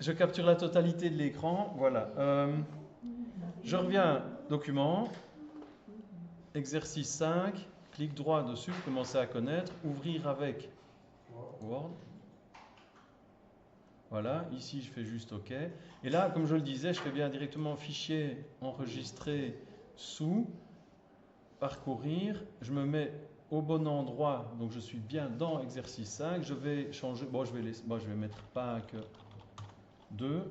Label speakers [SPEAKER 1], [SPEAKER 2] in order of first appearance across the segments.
[SPEAKER 1] je capture la totalité de l'écran. Voilà. Je reviens, document, exercice 5, clic droit dessus, commencer à connaître, ouvrir avec Word. Voilà, ici je fais juste OK. Et là, comme je le disais, je fais bien directement fichier enregistré sous, parcourir, je me mets au bon endroit, donc je suis bien dans exercice 5, je vais changer, bon je vais mettre PAC 2.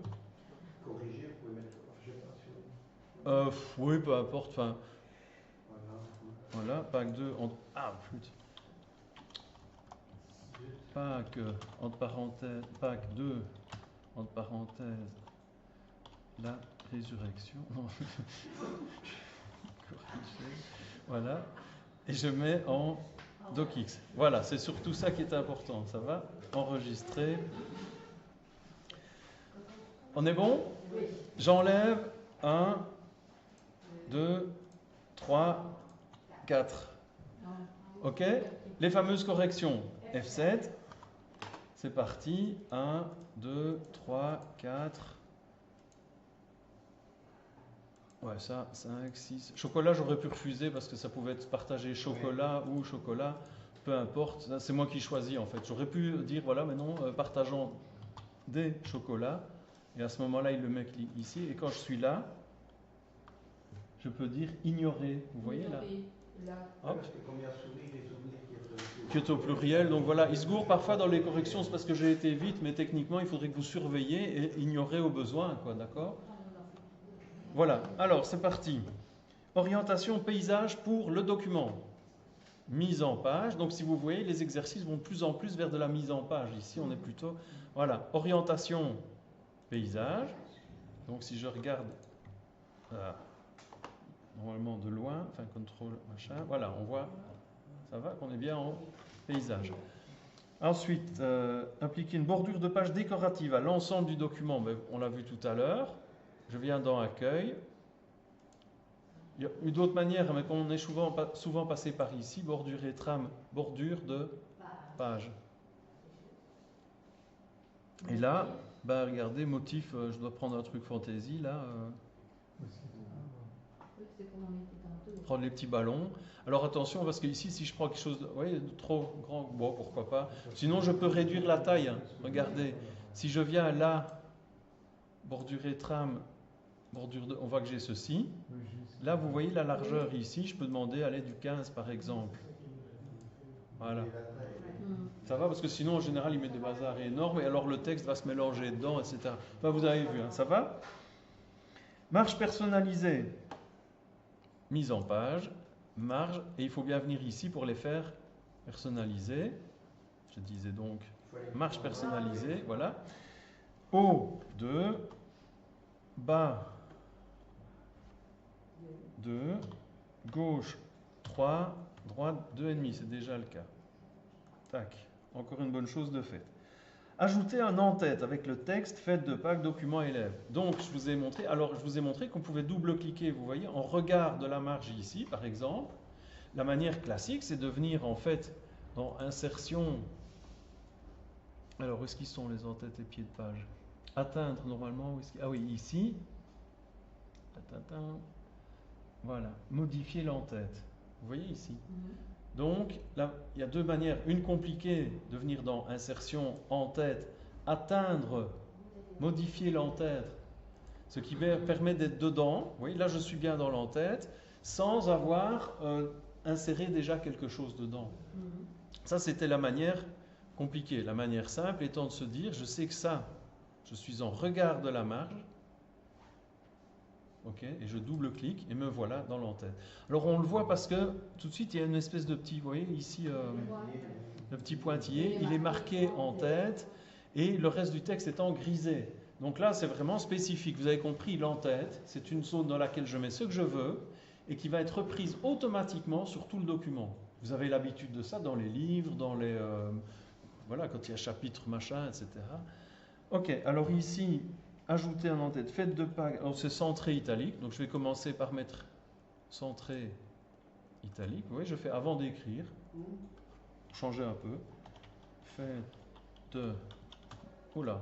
[SPEAKER 2] Corriger, vous pouvez mettre
[SPEAKER 1] Oui, peu importe, enfin,
[SPEAKER 2] voilà.
[SPEAKER 1] voilà, PAC 2, ah, flûte. PAC, entre parenthèses, PAC 2, entre parenthèses, la résurrection. Corriger. Voilà. Et je mets en docx. Voilà, c'est surtout ça qui est important. Ça va? Enregistrer. On est bon? J'enlève 1, 2, 3, 4. OK? Les fameuses corrections. F7. C'est parti. 1, 2, 3, 4. Ouais, ça, 5, 6. Chocolat, j'aurais pu refuser parce que ça pouvait être partagé chocolat ou chocolat, peu importe. C'est moi qui choisis en fait. J'aurais pu dire, voilà, mais non, partageons des chocolats. Et à ce moment-là, il le met ici. Et quand je suis là, je peux dire ignorer. Vous voyez là? Hop.
[SPEAKER 2] Parce que comme il y a souris, les souvenirs
[SPEAKER 1] Qui est au pluriel. Donc voilà, il se gourre parfois dans les corrections, c'est parce que j'ai été vite, mais techniquement, il faudrait que vous surveillez et ignorez au besoin, quoi, d'accord? Voilà, alors c'est parti. Orientation paysage pour le document. Mise en page. Donc si vous voyez, les exercices vont de plus en plus vers de la mise en page. Ici, on est plutôt... Voilà, orientation paysage. Donc si je regarde normalement de loin, enfin contrôle machin, voilà, on voit, ça va, qu'on est bien en paysage. Ensuite, appliquer une bordure de page décorative à l'ensemble du document. Ben, on l'a vu tout à l'heure. Je viens dans accueil. Il y a eu d'autres manières, mais comme on est souvent passé par ici, bordure et trame, bordure de page. Et là, bah regardez, motif, je dois prendre un truc fantaisie là. Prendre les petits ballons. Alors attention, parce que ici, si je prends quelque chose de trop grand, bon, pourquoi pas. Sinon, je peux réduire la taille. Hein. Regardez, si je viens là, bordure et trame, on voit que j'ai ceci. Là, vous voyez la largeur ici, je peux demander aller du 15 par exemple. Voilà. Ça va parce que sinon, en général, il met des bazars énormes et alors le texte va se mélanger dedans, etc. Enfin, vous avez vu, hein, ça va? Marge personnalisée. Mise en page, marge, et il faut bien venir ici pour les faire personnaliser. Je disais donc marge personnalisée, voilà. Haut 2, bas 2, gauche 3, droite 2,5, c'est déjà le cas. Tac, encore une bonne chose de faite. Ajouter un en-tête avec le texte fait de Pâques document élève. Donc je vous ai montré qu'on pouvait double-cliquer, vous voyez, en regard de la marge ici, par exemple. La manière classique, c'est de venir en fait dans insertion. Alors où est-ce qu'ils sont les en-têtes et pieds de page? Atteindre normalement, ah oui, ici. Voilà, modifier l'en-tête. Vous voyez ici. Donc, là, il y a deux manières. Une compliquée de venir dans insertion en-tête, atteindre, modifier l'en-tête, ce qui permet d'être dedans. Vous voyez, là, je suis bien dans l'en-tête, sans avoir inséré déjà quelque chose dedans. Ça, c'était la manière compliquée. La manière simple étant de se dire, je sais que ça, je suis en regard de la marge. Ok, et je double-clique et me voilà dans l'en-tête. Alors on le voit parce que tout de suite il y a une espèce de petit, vous voyez ici, le petit pointillé, il est marqué en tête et le reste du texte est en grisé. Donc là c'est vraiment spécifique, vous avez compris, l'en-tête, c'est une zone dans laquelle je mets ce que je veux et qui va être reprise automatiquement sur tout le document. Vous avez l'habitude de ça dans les livres, dans les... voilà, quand il y a chapitre, machin, etc. Ok, alors ici, ajouter un en-tête, faites de page, alors c'est centré italique, donc je vais commencer par mettre centré italique, vous voyez, je fais avant d'écrire, changer un peu, faites de, oula,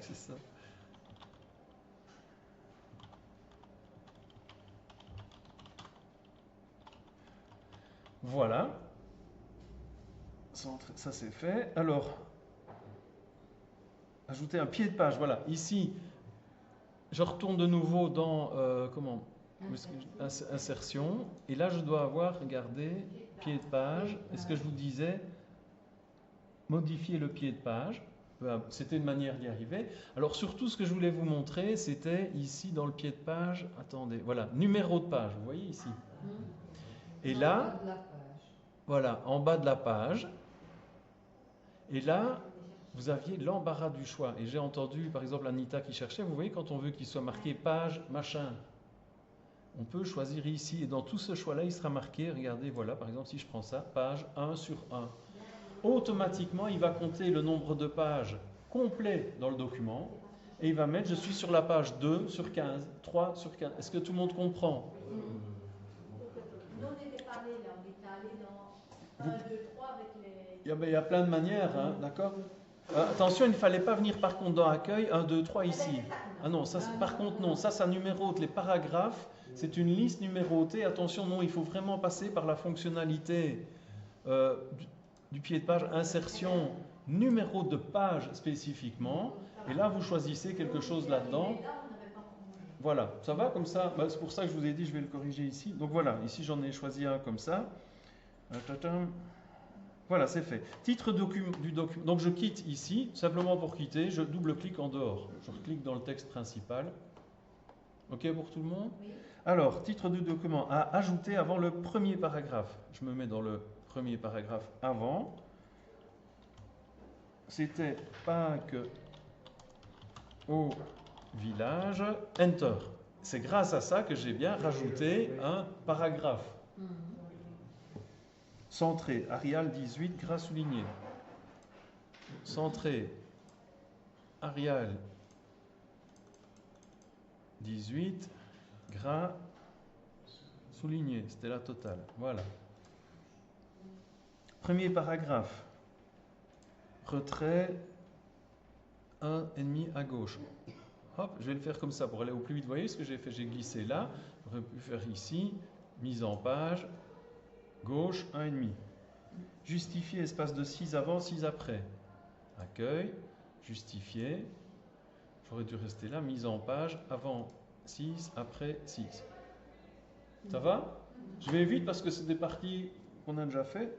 [SPEAKER 1] C'est ça. Voilà. Ça c'est fait. Alors, ajouter un pied de page. Voilà. Ici, je retourne de nouveau dans insertion. Et là, je dois avoir, regardez, pied de page. Et ce que je vous disais, modifier le pied de page. C'était une manière d'y arriver. Alors surtout, ce que je voulais vous montrer, c'était ici dans le pied de page. Attendez, voilà, numéro de page. Vous voyez ici. Et là, voilà, en bas de la page. Et là, vous aviez l'embarras du choix. Et j'ai entendu, par exemple, Anita qui cherchait. Vous voyez, quand on veut qu'il soit marqué page, machin, on peut choisir ici. Et dans tout ce choix-là, il sera marqué, regardez, voilà, par exemple, si je prends ça, page 1 sur 1. Automatiquement, il va compter le nombre de pages complet dans le document et il va mettre, je suis sur la page 2 sur 15, 3 sur 15. Est-ce que tout le monde comprend?
[SPEAKER 3] Nous, on n'était pas allé là, on était allé dans 1, 2, 3 avec les...
[SPEAKER 1] Il y a plein de manières, hein, d'accord? Attention, il ne fallait pas venir par contre dans accueil 1, 2, 3 ici. Ah non, ça, par contre non, ça numérote les paragraphes, c'est une liste numérotée. Attention, non, il faut vraiment passer par la fonctionnalité du pied de page, insertion, numéro de page spécifiquement, et là vous choisissez quelque chose là-dedans. Voilà, ça va comme ça? C'est pour ça que je vous ai dit, je vais le corriger ici. Donc voilà, ici j'en ai choisi un comme ça. Voilà, c'est fait. Titre du document. Donc je quitte ici, simplement pour quitter, je double-clique en dehors. Je clique dans le texte principal. Ok pour tout le monde? Alors, titre du document à ajouter avant le premier paragraphe. Je me mets dans le premier paragraphe avant. C'était Pâques au village. Enter. C'est grâce à ça que j'ai bien rajouté un paragraphe. Centré. Arial 18, gras souligné. Centré. Arial 18, gras souligné. C'était la totale. Voilà. Premier paragraphe. Retrait 1,5 à gauche. Hop, je vais le faire comme ça pour aller au plus vite. Vous voyez ce que j'ai fait? J'ai glissé là. J'aurais pu faire ici. Mise en page. Gauche 1,5. Justifier espace de 6 avant, 6 après. Accueil. Justifier. J'aurais dû rester là. Mise en page. Avant 6, après 6. Ça va? Je vais vite parce que c'est des parties qu'on a déjà fait.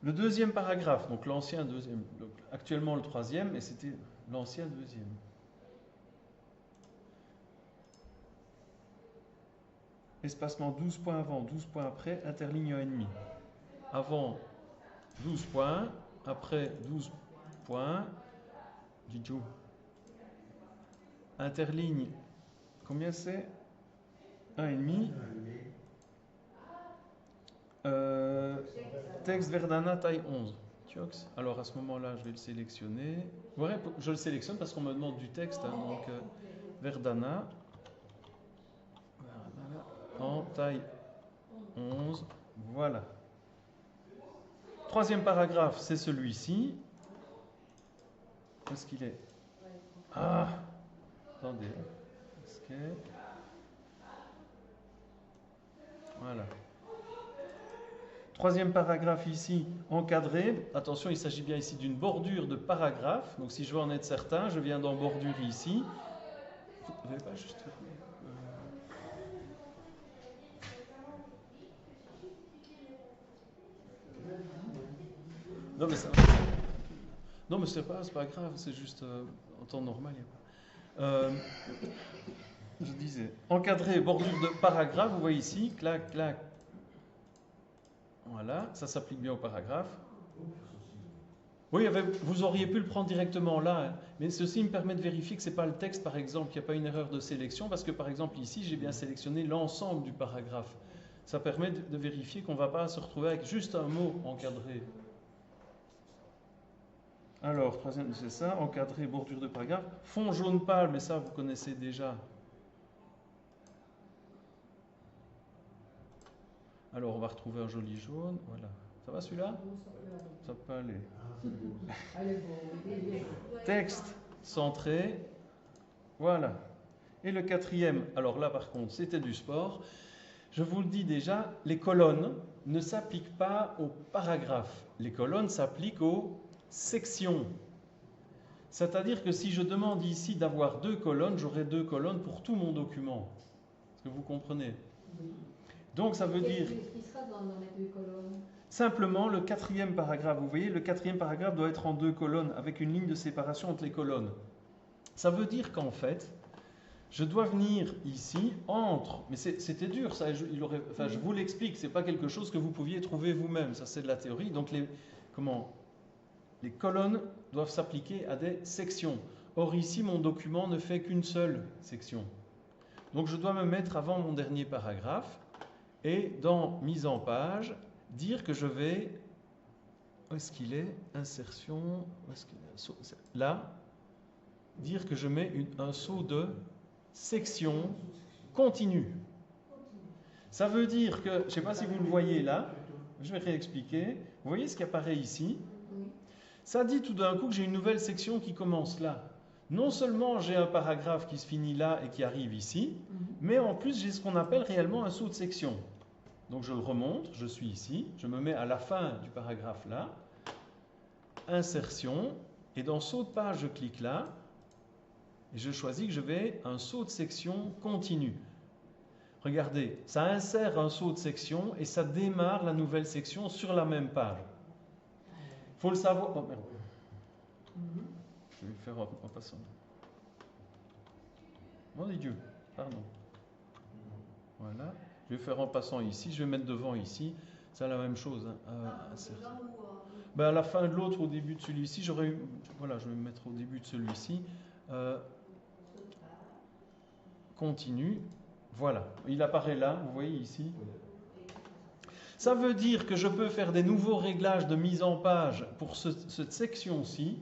[SPEAKER 1] Le deuxième paragraphe, donc l'ancien deuxième, donc actuellement le troisième, et c'était l'ancien deuxième. Espacement 12 points avant, 12 points après, interligne 1,5. Avant 12 points, après 12 points, Didjou. Interligne, combien c'est? 1,5. Texte Verdana taille 11. Alors à ce moment-là, je vais le sélectionner. Ouais, je le sélectionne parce qu'on me demande du texte. Hein, donc Verdana en taille 11. Voilà. Troisième paragraphe, c'est celui-ci. Où est-ce qu'il est? Ah, attendez. Voilà. Troisième paragraphe ici, encadré. Attention, il s'agit bien ici d'une bordure de paragraphe. Donc si je veux en être certain, je viens dans bordure ici. Vous n'avez pas juste... Non mais ça... Non mais c'est pas grave, c'est juste en temps normal. Je disais, encadré, bordure de paragraphe, vous voyez ici, clac, clac. Voilà, ça s'applique bien au paragraphe. Oui, vous auriez pu le prendre directement là, hein, mais ceci me permet de vérifier que ce n'est pas le texte, par exemple, qu'il n'y a pas une erreur de sélection, parce que par exemple ici, j'ai bien sélectionné l'ensemble du paragraphe. Ça permet de vérifier qu'on ne va pas se retrouver avec juste un mot encadré. Alors, troisième, c'est ça, encadré, bordure de paragraphe. Fond jaune pâle, mais ça, vous connaissez déjà. Alors, on va retrouver un joli jaune. Voilà. Ça va celui-là? Ça peut aller.
[SPEAKER 4] Allez, bon,
[SPEAKER 1] Texte centré. Voilà. Et le quatrième, alors là par contre, c'était du sport. Je vous le dis déjà, les colonnes ne s'appliquent pas aux paragraphes. Les colonnes s'appliquent aux sections. C'est-à-dire que si je demande ici d'avoir 2 colonnes, j'aurai 2 colonnes pour tout mon document. Est-ce que vous comprenez? Donc ça veut dire...
[SPEAKER 3] Qu'est-ce qui sera dans les 2 colonnes?
[SPEAKER 1] Simplement le 4e paragraphe. Vous voyez, le 4e paragraphe doit être en 2 colonnes, avec une ligne de séparation entre les colonnes. Ça veut dire qu'en fait, je dois venir ici, entre... Mais c'était dur, ça. Je vous l'explique, ce n'est pas quelque chose que vous pouviez trouver vous-même. Ça, c'est de la théorie. Donc les colonnes doivent s'appliquer à des sections. Or ici, mon document ne fait qu'une seule section. Donc je dois me mettre avant mon dernier paragraphe et dans mise en page, dire que je vais... Où est-ce qu'il est? Insertion... Où est-ce qu'il est? Là, dire que je mets un saut de section continue. Ça veut dire que, je ne sais pas si vous le voyez là, je vais réexpliquer. Vous voyez ce qui apparaît ici? Ça dit tout d'un coup que j'ai une nouvelle section qui commence là. Non seulement j'ai un paragraphe qui se finit là et qui arrive ici, mais en plus j'ai ce qu'on appelle réellement un saut de section. Donc je le remonte, je suis ici, je me mets à la fin du paragraphe là, insertion, et dans saut de page je clique là, et je choisis que je vais un saut de section continu. Regardez, ça insère un saut de section et ça démarre la nouvelle section sur la même page. Il faut le savoir. Oh, merde. Je vais le faire en passant. Mon Dieu, pardon. Voilà. Je vais faire en passant ici. Je vais mettre devant ici. C'est la même chose. À la fin de l'autre, au début de celui-ci, j'aurais eu. Voilà, je vais me mettre au début de celui-ci. Continue. Voilà. Il apparaît là. Vous voyez ici. Ça veut dire que je peux faire des nouveaux réglages de mise en page pour cette section-ci.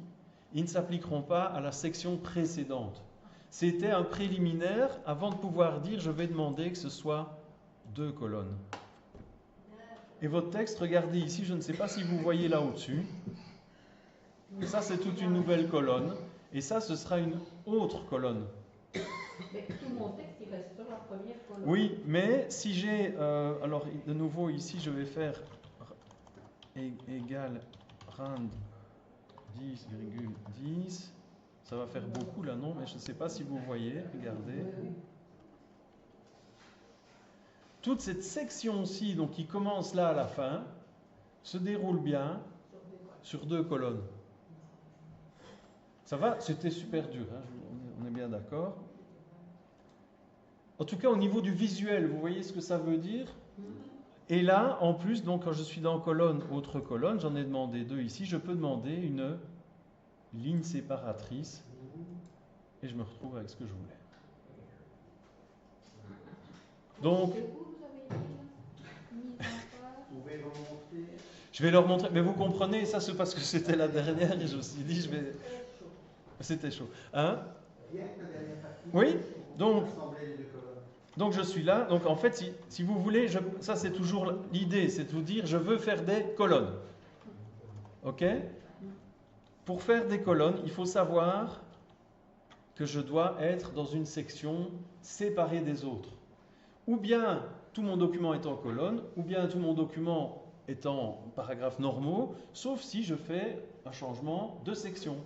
[SPEAKER 1] Ils ne s'appliqueront pas à la section précédente. C'était un préliminaire avant de pouvoir dire je vais demander que ce soit 2 colonnes. Et votre texte, regardez ici, je ne sais pas si vous voyez là au-dessus. Ça, c'est toute une nouvelle colonne. Et ça, ce sera une autre colonne.
[SPEAKER 3] Mais tout mon texte, il reste sur la première colonne.
[SPEAKER 1] Oui, mais si j'ai... alors, de nouveau, ici, je vais faire égal rand 10,10. Ça va faire beaucoup là, non? Mais je ne sais pas si vous voyez. Regardez. Toute cette section-ci, donc qui commence là à la fin, se déroule bien sur 2 colonnes. Ça va? C'était super dur, hein? On est bien d'accord. En tout cas, au niveau du visuel, vous voyez ce que ça veut dire? Et là, en plus, donc quand je suis dans colonne, autre colonne, j'en ai demandé 2 ici, je peux demander une ligne séparatrice et je me retrouve avec ce que je voulais. Donc, je vais leur montrer, mais vous comprenez, ça c'est parce que c'était la dernière et je me suis dit, je vais... C'était chaud. Hein? Oui, donc je suis là. Donc en fait, si vous voulez, ça c'est toujours l'idée, c'est de vous dire, je veux faire des colonnes. Ok? Pour faire des colonnes, il faut savoir que je dois être dans une section séparée des autres. Ou bien tout mon document est en colonne, ou bien tout mon document est en paragraphes normaux, sauf si je fais un changement de section.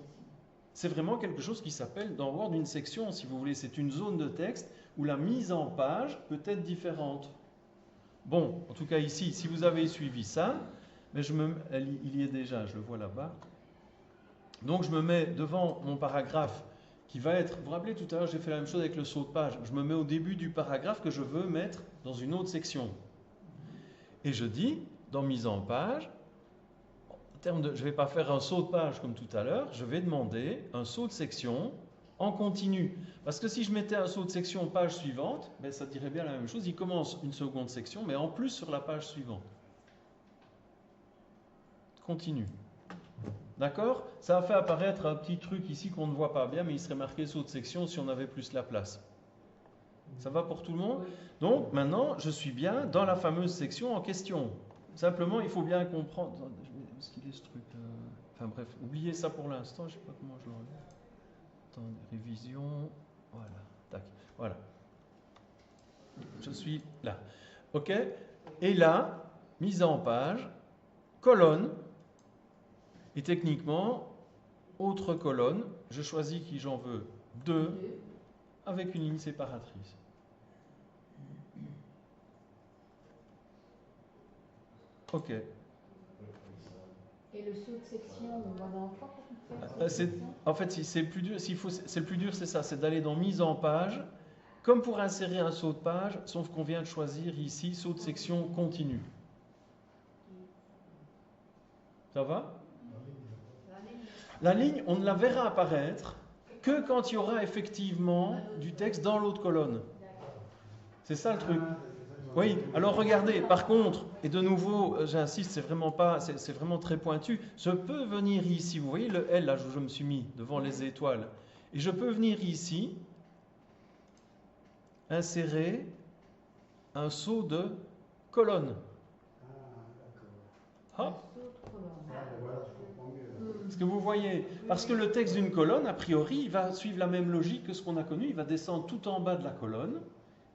[SPEAKER 1] C'est vraiment quelque chose qui s'appelle dans Word une section, si vous voulez. C'est une zone de texte où la mise en page peut être différente. Bon, en tout cas ici, si vous avez suivi ça, mais il y est déjà, je le vois là-bas. Donc je me mets devant mon paragraphe qui va être... Vous vous rappelez tout à l'heure, j'ai fait la même chose avec le saut de page. Je me mets au début du paragraphe que je veux mettre dans une autre section. Et je dis, dans mise en page, je ne vais pas faire un saut de page comme tout à l'heure, je vais demander un saut de section en continu. Parce que si je mettais un saut de section page suivante, ben ça dirait bien la même chose. Il commence une seconde section, mais en plus sur la page suivante. Continue. D'accord? Ça a fait apparaître un petit truc ici qu'on ne voit pas bien, mais il serait marqué saut de section si on avait plus la place. Ça va pour tout le monde? Donc maintenant, je suis bien dans la fameuse section en question. Simplement, il faut bien comprendre... est-ce qu'il est ce truc Enfin bref, oubliez ça pour l'instant, je sais pas comment je l'enlève. Attendez, révision, voilà, tac, voilà. Je suis là. Ok. Et là, mise en page, colonne, et techniquement, autre colonne, je choisis qui j'en veux, 2, avec une ligne séparatrice. Ok.
[SPEAKER 4] Et le saut de section, on va dans quoi pour faire
[SPEAKER 1] En fait, c'est le plus dur, c'est le plus dur, c'est ça, c'est d'aller dans mise en page, comme pour insérer un saut de page, sauf qu'on vient de choisir ici saut de section continu. Ça va? La ligne, on ne la verra apparaître que quand il y aura effectivement du texte dans l'autre colonne. C'est ça le truc. Oui, alors regardez, par contre, et de nouveau, j'insiste, c'est vraiment très pointu, je peux venir ici, vous voyez le L là où je me suis mis devant les étoiles, et je peux venir ici, insérer un saut de colonne. Hop. Est-ce que vous voyez? Parce que le texte d'une colonne, a priori, il va suivre la même logique que ce qu'on a connu, il va descendre tout en bas de la colonne,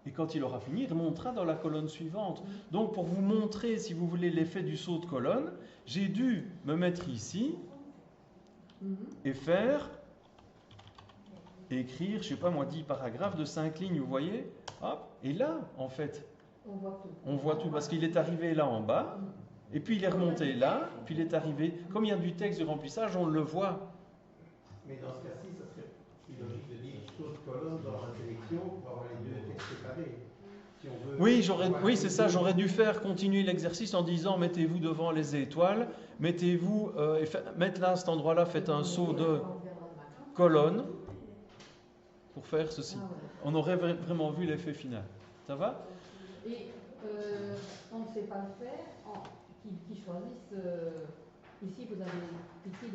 [SPEAKER 1] et quand il aura fini, il remontera dans la colonne suivante. Donc pour vous montrer, si vous voulez, l'effet du saut de colonne, j'ai dû me mettre ici et écrire, je ne sais pas moi, 10 paragraphes de 5 lignes, vous voyez? Hop, et là, en fait, on voit tout, parce qu'il est arrivé là en bas, et puis il est remonté là, puis il est arrivé, comme il y a du texte de remplissage, on le voit.
[SPEAKER 2] Mais dans ce cas-ci, ça serait plus logique de dire saut de colonne dans la sélection pour avoir les deux textes séparés. Si on veut
[SPEAKER 1] Oui, c'est ça, j'aurais dû faire continuer l'exercice en disant mettez-vous devant les étoiles, mettez-vous, mettez là à cet endroit-là, faites un saut de colonne pour faire ceci. On aurait vraiment vu l'effet final. Ça va?
[SPEAKER 4] Et on ne sait pas le faire, qui choisissent, ici vous avez ici